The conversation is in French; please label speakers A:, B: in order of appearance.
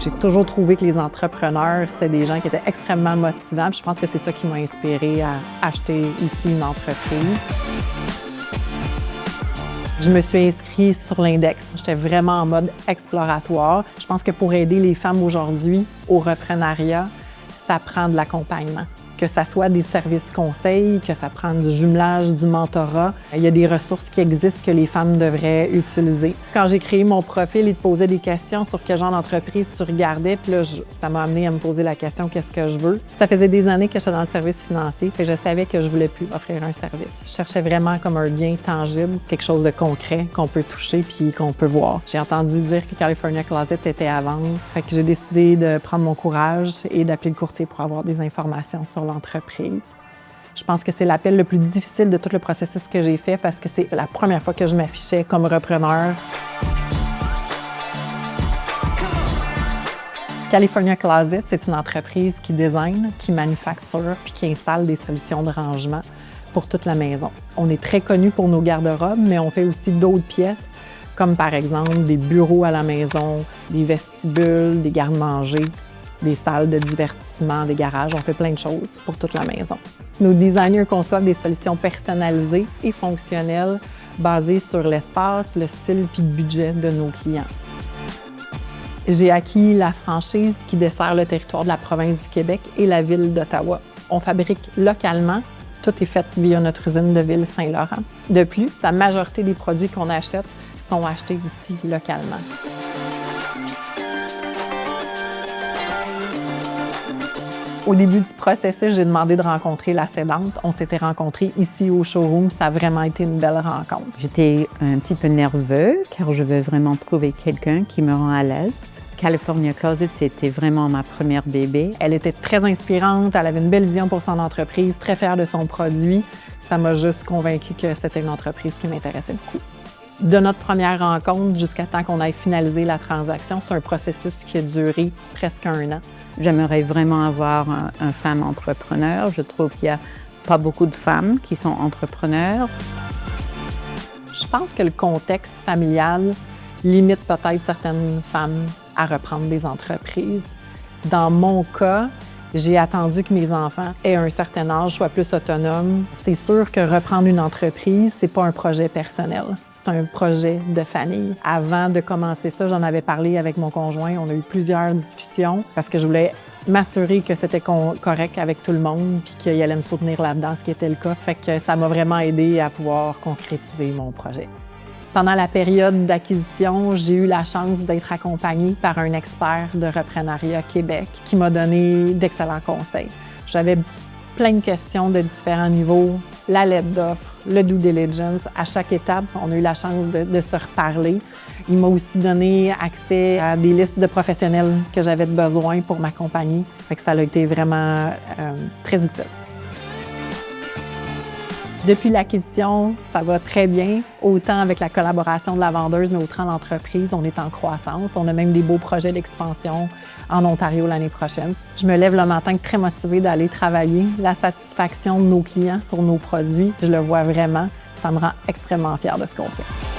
A: J'ai toujours trouvé que les entrepreneurs, c'était des gens qui étaient extrêmement motivants. Puis je pense que c'est ça qui m'a inspirée à acheter aussi une entreprise. Je me suis inscrite sur l'index. J'étais vraiment en mode exploratoire. Je pense que pour aider les femmes aujourd'hui au reprenariat, ça prend de l'accompagnement. Que ça soit des services conseils, que ça prend du jumelage, du mentorat. Il y a des ressources qui existent que les femmes devraient utiliser. Quand j'ai créé mon profil, ils te posaient des questions sur quel genre d'entreprise tu regardais. Puis là, ça m'a amené à me poser la question « qu'est-ce que je veux? » Ça faisait des années que j'étais dans le service financier, fait que je savais que je voulais plus offrir un service. Je cherchais vraiment comme un gain tangible, quelque chose de concret qu'on peut toucher puis qu'on peut voir. J'ai entendu dire que California Closet était à vendre, fait que j'ai décidé de prendre mon courage et d'appeler le courtier pour avoir des informations sur l'entreprise. Je pense que c'est l'appel le plus difficile de tout le processus que j'ai fait parce que c'est la première fois que je m'affichais comme repreneur. California Closet, c'est une entreprise qui design, qui manufacture puis qui installe des solutions de rangement pour toute la maison. On est très connus pour nos garde-robes, mais on fait aussi d'autres pièces, comme par exemple des bureaux à la maison, des vestibules, des garde-manger, des salles de divertissement, des garages. On fait plein de choses pour toute la maison. Nos designers conçoivent des solutions personnalisées et fonctionnelles basées sur l'espace, le style puis le budget de nos clients. J'ai acquis la franchise qui dessert le territoire de la province du Québec et la ville d'Ottawa. On fabrique localement. Tout est fait via notre usine de Ville-Saint-Laurent. De plus, la majorité des produits qu'on achète sont achetés ici localement. Au début du processus, j'ai demandé de rencontrer la cédante. On s'était rencontrés ici au showroom. Ça a vraiment été une belle rencontre.
B: J'étais un petit peu nerveuse car je veux vraiment trouver quelqu'un qui me rend à l'aise. California Closet, c'était vraiment ma première bébé.
A: Elle était très inspirante. Elle avait une belle vision pour son entreprise, très fière de son produit. Ça m'a juste convaincue que c'était une entreprise qui m'intéressait beaucoup. De notre première rencontre jusqu'à temps qu'on ait finalisé la transaction, c'est un processus qui a duré presque 1 an.
B: J'aimerais vraiment avoir un femme entrepreneur. Je trouve qu'il n'y a pas beaucoup de femmes qui sont entrepreneurs.
A: Je pense que le contexte familial limite peut-être certaines femmes à reprendre des entreprises. Dans mon cas, j'ai attendu que mes enfants aient un certain âge, soient plus autonomes. C'est sûr que reprendre une entreprise, c'est pas un projet personnel. C'est un projet de famille. Avant de commencer ça, j'en avais parlé avec mon conjoint. On a eu plusieurs discussions parce que je voulais m'assurer que c'était correct avec tout le monde puis qu'il allait me soutenir là-dedans, ce qui était le cas. Fait que ça m'a vraiment aidé à pouvoir concrétiser mon projet. Pendant la période d'acquisition, j'ai eu la chance d'être accompagnée par un expert de Reprenariat Québec qui m'a donné d'excellents conseils. J'avais plein de questions de différents niveaux, la lettre d'offre, le due diligence. À chaque étape, on a eu la chance de se reparler. Il m'a aussi donné accès à des listes de professionnels que j'avais besoin pour m'accompagner. Fait que ça a été vraiment très utile. Depuis l'acquisition, ça va très bien, autant avec la collaboration de la vendeuse, mais autant l'entreprise, on est en croissance. On a même des beaux projets d'expansion en Ontario l'année prochaine. Je me lève le matin très motivée d'aller travailler. La satisfaction de nos clients sur nos produits, je le vois vraiment. Ça me rend extrêmement fière de ce qu'on fait.